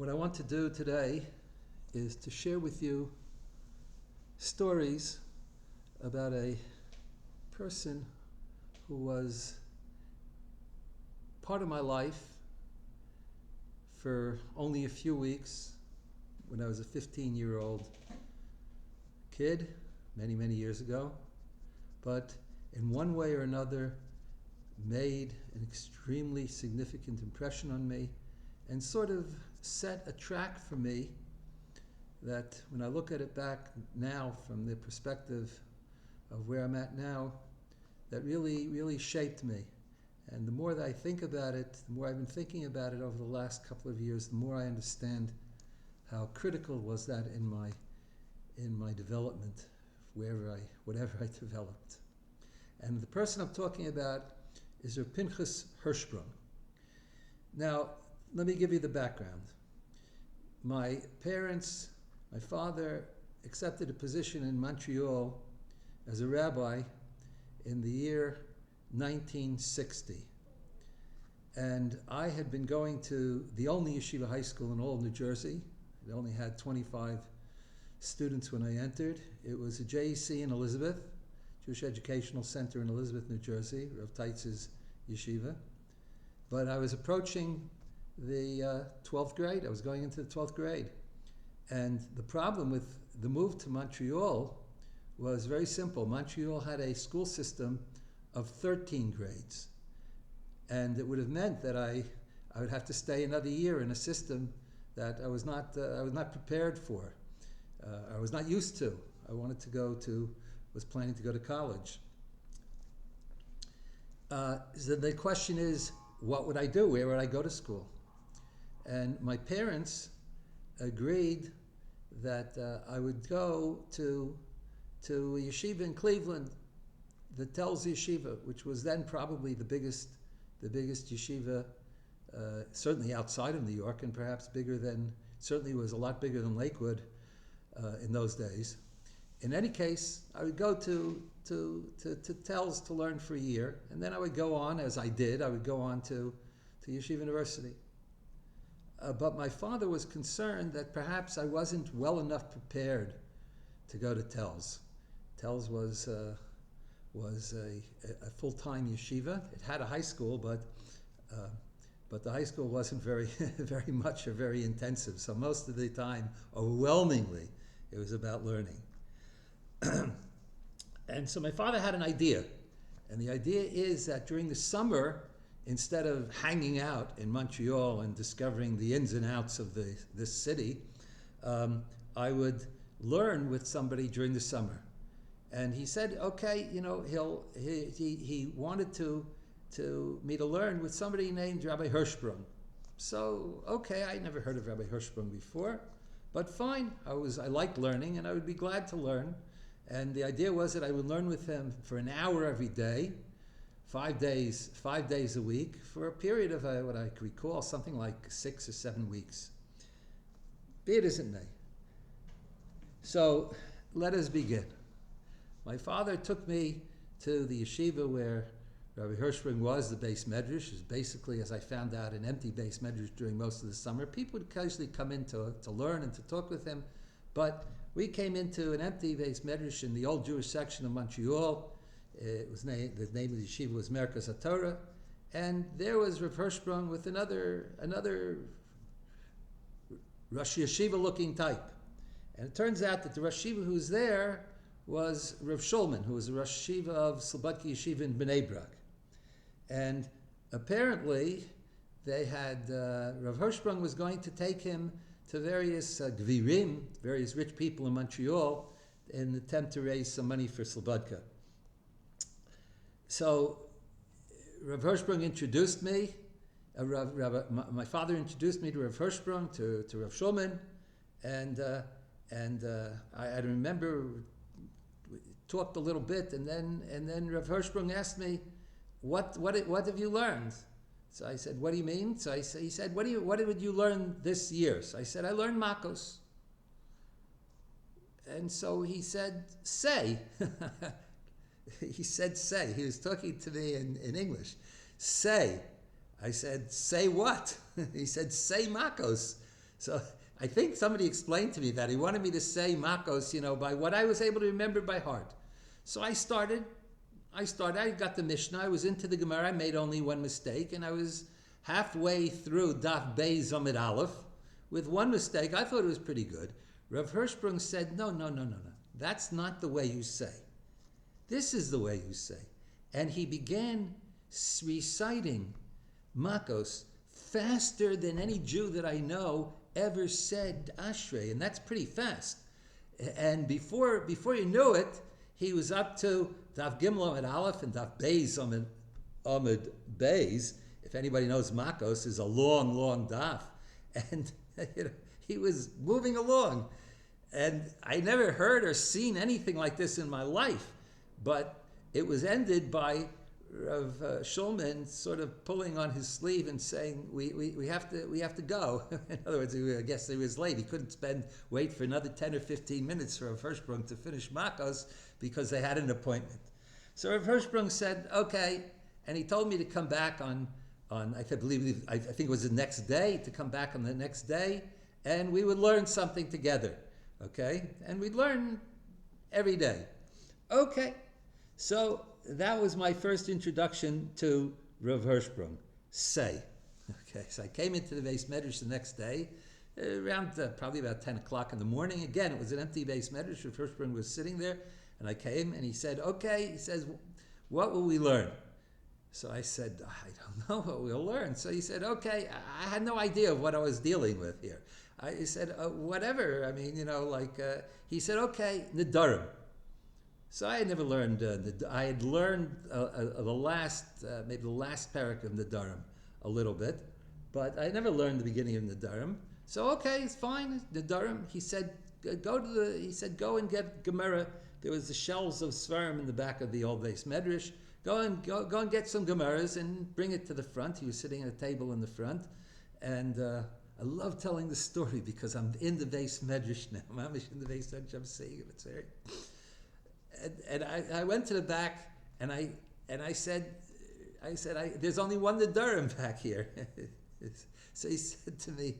What I want to do today is to share with you stories about a person who was part of my life for only a few weeks when I was a 15-year-old kid many, many years ago, but in one way or another made an extremely significant impression on me and sort of set a track for me that when I look at it back now from the perspective of where I'm at now, that really, really shaped me. And the more that I think about it, the more I've been thinking about it over the last couple of years, the more I understand how critical was that in my development, whatever I developed. And the person I'm talking about is Rav Hirshprung. Now, let me give you the background. My parents, my father accepted a position in Montreal as a rabbi in the year 1960. And I had been going to the only yeshiva high school in all of New Jersey. It only had 25 students when I entered. It was a JEC in Elizabeth, Jewish Educational Center in Elizabeth, New Jersey, Rav Teitz's yeshiva. But I was approaching the 12th grade. I was going into the 12th grade. And the problem with the move to Montreal was very simple. Montreal had a school system of 13 grades. And it would have meant that I would have to stay another year in a system that I was not prepared for. I was not used to. I was planning to go to college. So the question is, what would I do? Where would I go to school? And my parents agreed that I would go to a yeshiva in Cleveland, the Telz Yeshiva, which was then probably the biggest yeshiva, certainly outside of New York, and perhaps certainly was a lot bigger than Lakewood in those days. In any case, I would go to Telz to learn for a year, and then I would go on, as I did, to Yeshiva University. But my father was concerned that perhaps I wasn't well enough prepared to go to Telz. Telz was a full-time yeshiva. It had a high school, but the high school wasn't very much or very intensive. So most of the time, overwhelmingly, it was about learning. And so my father had an idea. And the idea is that during the summer, instead of hanging out in Montreal and discovering the ins and outs of this city, I would learn with somebody during the summer. And he said, okay, he wanted me to learn with somebody named Rabbi Hirshprung. So, okay, I never heard of Rabbi Hirshprung before, but fine. I liked learning, and I would be glad to learn. And the idea was that I would learn with him for an hour every day, 5 days a week, for a period of what I could recall, something like 6 or 7 weeks. Be it as it may. So let us begin. My father took me to the yeshiva where Rabbi Hirshprung was, the base medrash. It was basically, as I found out, an empty base medrash during most of the summer. People would occasionally come in to learn and to talk with him, but we came into an empty base medrash in the old Jewish section of Montreal. The name of the yeshiva was Merkaz HaTorah, and there was Rav Hirshprung with another Rosh Yeshiva-looking type. And it turns out that the Rosh Yeshiva who was there was Rav Shulman, who was the Rosh Yeshiva of Slobodka Yeshiva in Bnei Brak. And apparently, they had Rav Hirshprung was going to take him to various gvirim, various rich people in Montreal, in an attempt to raise some money for Slobodka. So Rav Hirshprung introduced me. My father introduced me to Rav Hirshprung, to Rav Shulman, and I remember we talked a little bit, and then Rav Hirshprung asked me, "What have you learned?" So I said, "What do you mean?" So he said, "What did you learn this year?" So I said, "I learned Makos." And so he said, "Say." He said, "Say." He was talking to me in English. "Say." I said, "Say what?" He said, "Say Makos." So I think somebody explained to me that he wanted me to say Makos, by what I was able to remember by heart. So I started. I got the Mishnah. I was into the Gemara. I made only one mistake, and I was halfway through Daf Beis Amid Aleph with one mistake. I thought it was pretty good. Rav Hirshprung said, no. That's not the way you say. This is the way you say. And he began reciting Makos faster than any Jew that I know ever said Ashrei, and that's pretty fast. And before you knew it, he was up to Daf Gimel Amid Aleph and Daf Beis Amid Beis. If anybody knows, Makos is a long, long daf, and he was moving along. And I never heard or seen anything like this in my life, but it was ended by Rav Shulman sort of pulling on his sleeve and saying, "We have to go." In other words, I guess he was late. He couldn't wait for another 10 or 15 minutes for Rav Hirshprung to finish Makos because they had an appointment. So Rav Hirshprung said, "Okay," and he told me to come back on I think it was the next day, to come back on the next day, and we would learn something together. Okay, and we'd learn every day. Okay, so that was my first introduction to Rav Hirshprung. Say. Okay, so I came into the Beis Medrash the next day, around probably about 10 o'clock in the morning. Again, it was an empty Beis Medrash. Rav Hirshprung was sitting there, and I came, and he said, okay, he says, what will we learn? So I said, I don't know what we'll learn. So he said, okay, I had no idea of what I was dealing with here. He said, whatever, I mean, he said, okay, Nedarim. So I had never learned, I had learned maybe the last parak of Nedarim a little bit, but I never learned the beginning of Nedarim. So okay, it's fine, Nedarim. He said, go and get Gemara. There was the shelves of Svarim in the back of the old Beis Medrash. Go and get some Gemaras and bring it to the front. He was sitting at a table in the front, and I love telling the story because I'm in the Beis Medrash now. I'm in the Beis Medrash. I'm seeing it. It's very. And I went to the back and I said, there's only one Nedarim back here. So he said to me,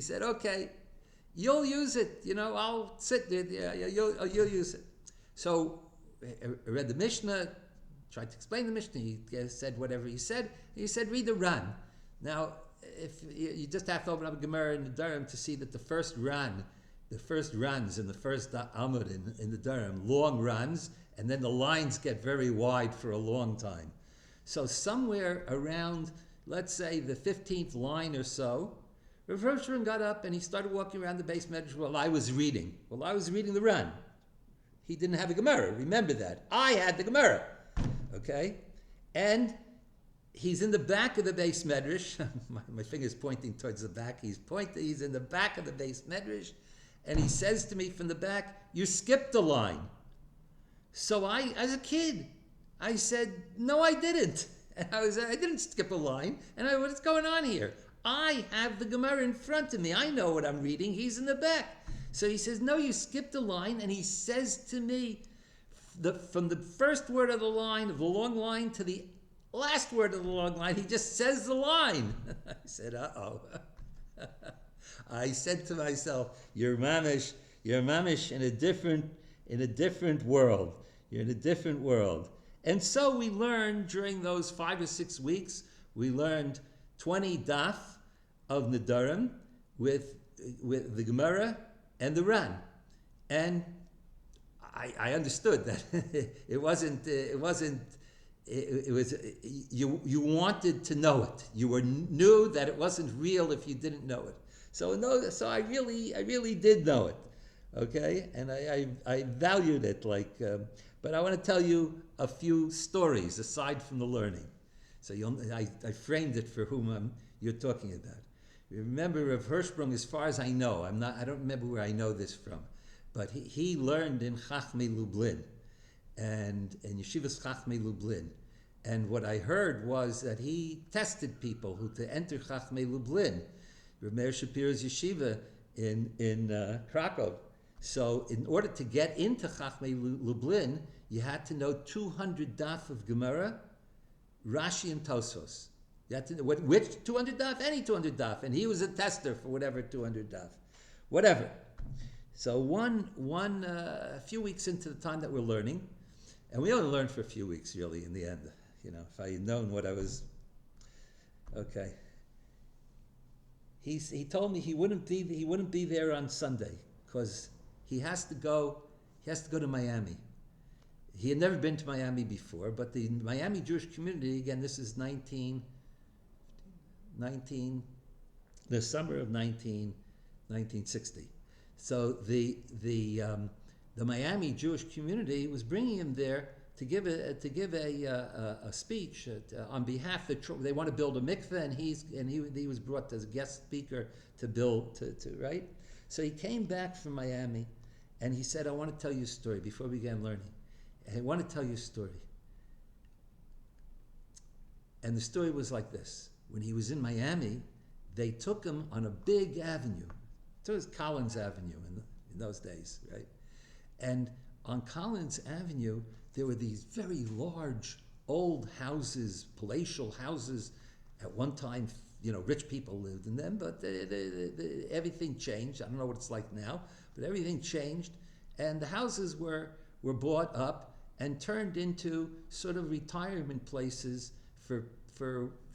okay, you'll use it. I'll sit there. Yeah, you'll use it. So I read the Mishnah. Tried to explain the Mishnah. He said whatever he said. He said, read the Ran. Now, if you just have to open up a Gemara in the Durham to see that the first runs in the first Amud in the Durham, long runs, and then the lines get very wide for a long time. So somewhere around, let's say, the 15th line or so, Rav Hirshprung got up and he started walking around the Beis Medrash while I was reading. While I was reading the Ran. He didn't have a Gemara. Remember that. I had the Gemara. Okay, and he's in the back of the Beis Medrash. my finger's pointing towards the back. He's in the back of the Beis Medrash, and he says to me from the back, "You skipped a line." So I, as a kid, I said, "No, I didn't." And I didn't skip a line. And what's going on here? I have the Gemara in front of me. I know what I'm reading. He's in the back. So he says, "No, you skipped a line," and he says to me, from the first word of the line, of the long line, to the last word of the long line, he just says the line. I said, uh-oh. I said to myself, you're mamish in a different world. You're in a different world. And so we learned during those 5 or 6 weeks, we learned 20 daf of Nedarim with the Gemara and the Ran. And I understood that it was you wanted to know it. You knew that it wasn't real if you didn't know it. So I really did know it. Okay, and I valued it but I want to tell you a few stories aside from the learning. So I framed it for whom you're talking about. Remember, Rav Hirshprung, as far as I know, I don't remember where I know this from. But he learned in Chachmei Lublin, and in Yeshivas Chachmei Lublin. And what I heard was that he tested people to enter Chachmei Lublin, Rav Meir Shapiro's yeshiva in Krakow. So in order to get into Chachmei Lublin, you had to know 200 daf of Gemara, Rashi and Tosfos. You had to know which 200 daf, any 200 daf, and he was a tester for whatever 200 daf, whatever. So a few weeks into the time that we're learning, and we only learned for a few weeks really in the end. If I had known what I was, okay. He told me he wouldn't be there on Sunday because he has to go to Miami. He had never been to Miami before, but the Miami Jewish community, again, this is the summer of 1960. So the Miami Jewish community was bringing him there to give a speech on behalf of they want to build a mikveh, and he was brought as a guest speaker to build right. So he came back from Miami, and he said, "I want to tell you a story before we began learning. I want to tell you a story." And the story was like this: when he was in Miami, they took him on a big avenue. So it was Collins Avenue in those days, right? And on Collins Avenue, there were these very large old houses, palatial houses. At one time, rich people lived in them, but everything changed. I don't know what it's like now, but everything changed. And the houses were bought up and turned into sort of retirement places for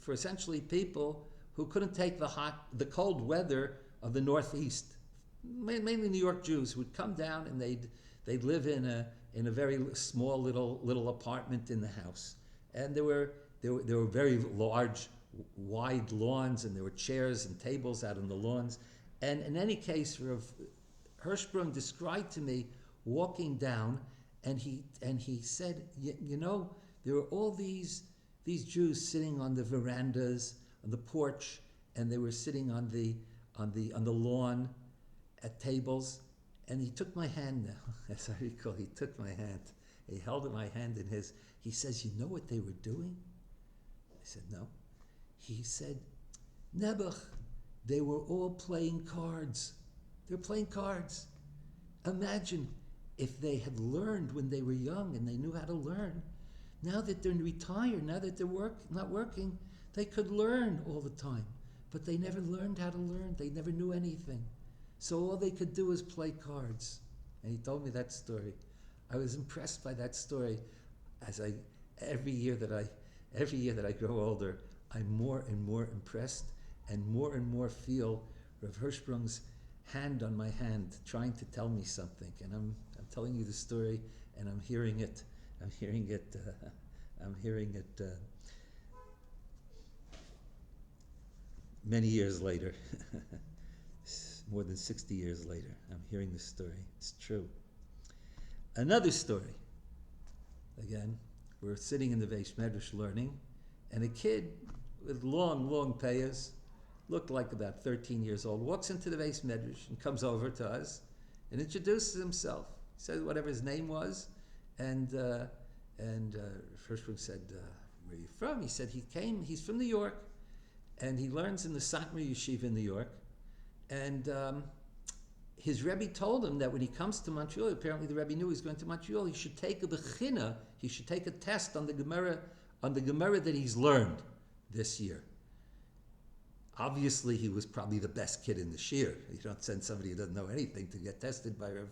essentially people who couldn't take the cold weather of the Northeast. Mainly New York Jews would come down, and they'd live in a very small little apartment in the house. And there were very large, wide lawns, and there were chairs and tables out on the lawns. And in any case, Rav Hirshprung described to me walking down, and he said, there were all these Jews sitting on the verandas, on the porch, and they were sitting on the lawn at tables. And he took my hand now, as I recall. He took my hand. He held my hand in his. He says, "You know what they were doing?" I said, "No." He said, "Nebuch, they were all playing cards. They're playing cards. Imagine if they had learned when they were young and they knew how to learn. Now that they're retired, now that they're not working, they could learn all the time. But they never learned how to learn. They never knew anything. So all they could do was play cards." And he told me that story. I was impressed by that story. Every year that I grow older, I'm more and more impressed, and more feel Rav Hirshprung's hand on my hand, trying to tell me something. And I'm telling you the story, and I'm hearing it many years later. More than 60 years later, I'm hearing this story. It's true. Another story. Again, we're sitting in the Beis Medrash learning, and a kid with long payas, looked like about 13 years old, walks into the Beis Medrash and comes over to us and introduces himself. He says whatever his name was, and Hirshprung said, "Where are you from?" He said he's from New York, and he learns in the Satmar Yeshiva in New York. And his Rebbe told him that when he comes to Montreal, apparently the Rebbe knew he was going to Montreal, he should take a bechina, he should take a test on the Gemara that he's learned this year. Obviously, he was probably the best kid in the shir. You don't send somebody who doesn't know anything to get tested by Rav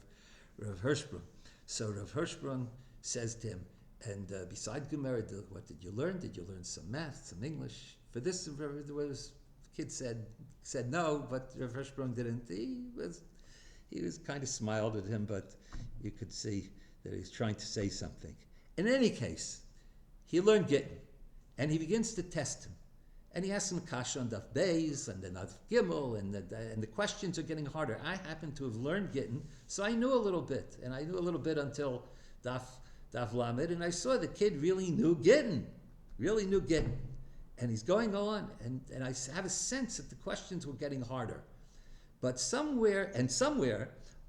Hirshprung. So Rav Hirshprung says to him, and beside Gemara, what did you learn? Did you learn some math, some English? For this, the kid said no, but Rav Hirshprung didn't. He was kind of smiled at him, but you could see that he was trying to say something. In any case, he learned Gittin, and he begins to test him. And he asks him kasha on Daf Beis and then Daf Gimel, and the questions are getting harder. I happen to have learned Gittin, so I knew a little bit, and I knew a little bit until Daf Lamed, and I saw the kid really knew Gittin. And he's going on, and I have a sense that the questions were getting harder. But somewhere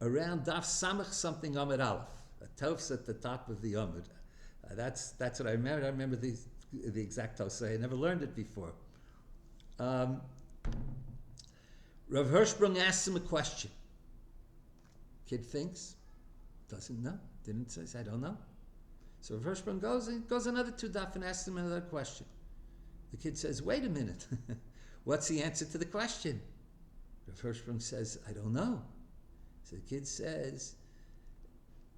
around Daf Samach something Amud Aleph, a tofs at the top of the Amud. That's what I remember. I remember the exact tosay. I never learned it before. Rav Hirshprung asks him a question. Kid thinks, doesn't know, didn't say, I don't know. So Rav Hirshprung goes another two daf and asks him another question. The kid says, wait a minute, what's the answer to the question? Rav Hirshprung says, I don't know. So the kid says,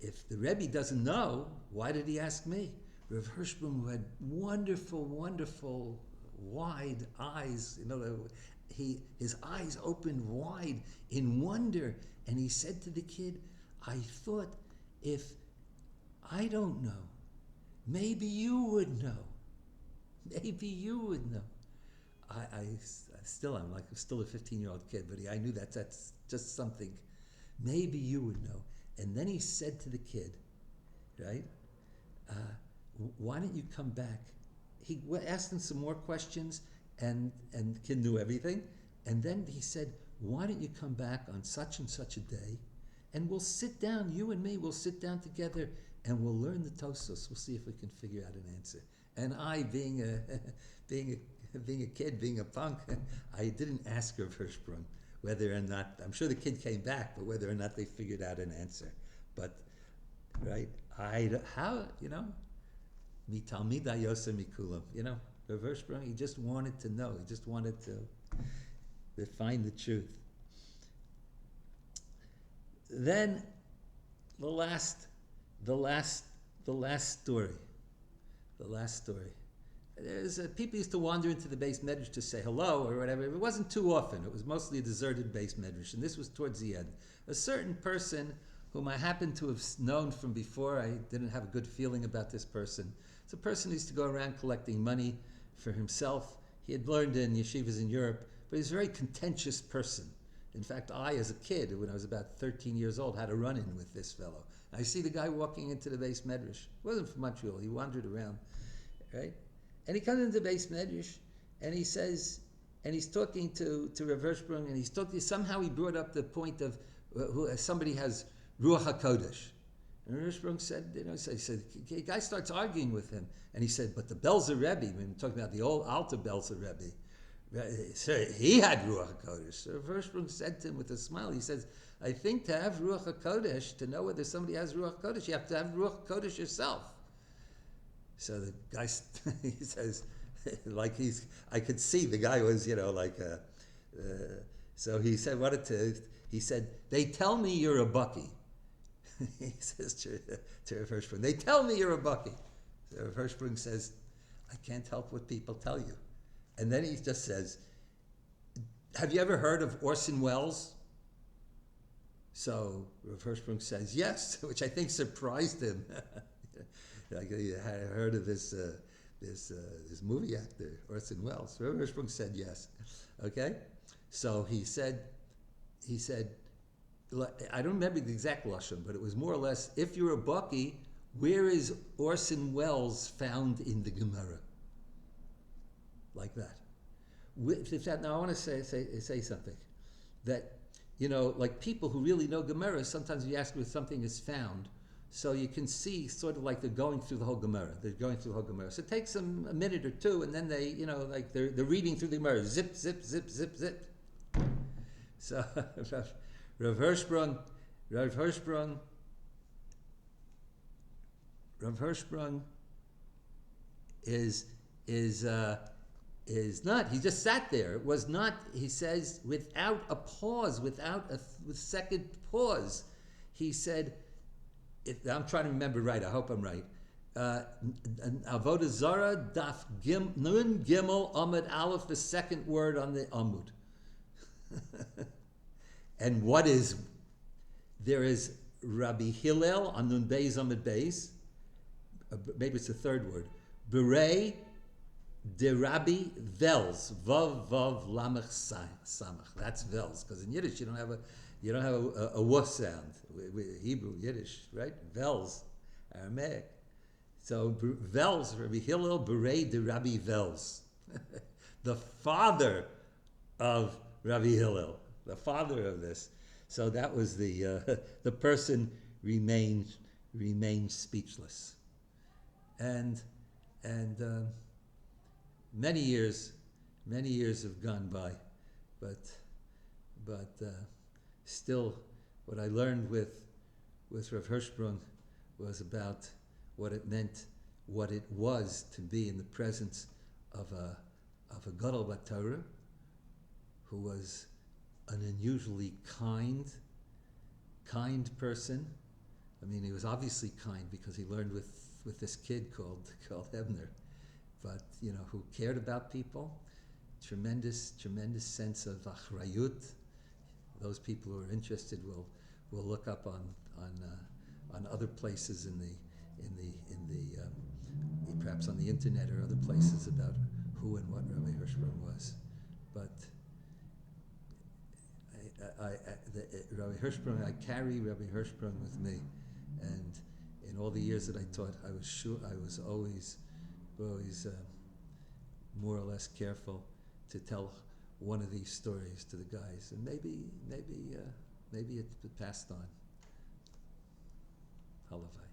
if the Rebbe doesn't know, why did he ask me? Rav Hirshprung, who had wonderful, wonderful, wide eyes, his eyes opened wide in wonder, and he said to the kid, I thought if I don't know, maybe you would know. Maybe you would know. I'm still a 15-year-old kid, but I knew that's just something. Maybe you would know. And then he said to the kid, right, why don't you come back? He asked him some more questions, and the kid knew everything. And then he said, why don't you come back on such and such a day, and we'll sit down, you and me, we'll sit down together, and we'll learn the Tosos. We'll see if we can figure out an answer. And I, being a kid, being a punk, I didn't ask Rav Hirshprung whether or not, I'm sure the kid came back, but whether or not they figured out an answer. But, right, mi talmidai yoser mikulam, Rav Hirshprung, he just wanted to know, he just wanted to find the truth. Then, the last story. People used to wander into the base medrash to say hello or whatever. It wasn't too often. It was mostly a deserted base medrash, and this was towards the end. A certain person whom I happened to have known from before, I didn't have a good feeling about this person. It's a person who used to go around collecting money for himself. He had learned in yeshivas in Europe, but he's a very contentious person. In fact, I, as a kid, when I was about 13 years old, had a run-in with this fellow. I see the guy walking into the base medrash. It wasn't from Montreal. He wandered around, right? And he comes into the base medrash, and he says, and he's talking to Rav Hirshprung, and he's talking. Somehow he brought up the point of somebody has Ruach HaKodesh. And Rav Hirshprung said, the guy starts arguing with him, and he said, but the Belzer Rebbe, when we're talking about the old Alter Belzer Rebbe, he had Ruach HaKodesh. So Rav Hirshprung said to him with a smile, he says, I think to have Ruach HaKodesh, to know whether somebody has Ruach HaKodesh, you have to have Ruach HaKodesh yourself. So the guy, he says, I could see the guy was, so he said, he said, they tell me you're a bucky. He says to Rav Hirshprung, they tell me you're a bucky. So Rav Hirshprung says, I can't help what people tell you. And then he just says, have you ever heard of Orson Welles? So Rav Hirshprung says, yes, which I think surprised him. Like he had heard of this movie actor, Orson Welles. Rav Hirshprung said yes. Okay? So he said, I don't remember the exact lashon, but it was more or less, if you're a bucky, where is Orson Welles found in the Gemara? Like that. Now I want to say something. That, like people who really know Gemara, sometimes you ask where something is found, so you can see sort of like they're going through the whole Gemara. So it takes them a minute or two, and then they, like they're reading through the Gemara. Zip, zip, zip, zip, zip. So Rav Hirshprung is not. He just sat there. It was not. He says without a pause, without a second pause. He said, I'm trying to remember right. I hope I'm right. Avodah Zara Daf Nun Gimel Amud Aleph, the second word on the Amud. And what is? There is Rabbi Hillel on Nun Beis Amud Beis. Maybe it's the third word. Berei de Rabbi Vels, Vav Vav Lamech Samach. That's Vels, because in Yiddish you don't have a w sound. Hebrew, Yiddish, right? Vels, Aramaic. So Vels, Rabbi Hillel Berei de Rabbi Vels, the father of Rabbi Hillel, the father of this. So that was the person remained speechless, and many years have gone by, but still, what I learned with Rav Hirshprung was about what it meant, what it was to be in the presence of of a Gadol Torah who was an unusually kind person. I mean, he was obviously kind because he learned with this kid called Ebner, but who cared about people. Tremendous sense of achrayut. Those people who are interested will look up on other places in the perhaps on the internet or other places about who and what Rabbi Hirshprung was. But Rabbi Hirshprung, I carry Rabbi Hirshprung with me, and in all the years that I taught, I was sure I was always more or less careful to tell one of these stories to the guys, and maybe it passed on. Halavai.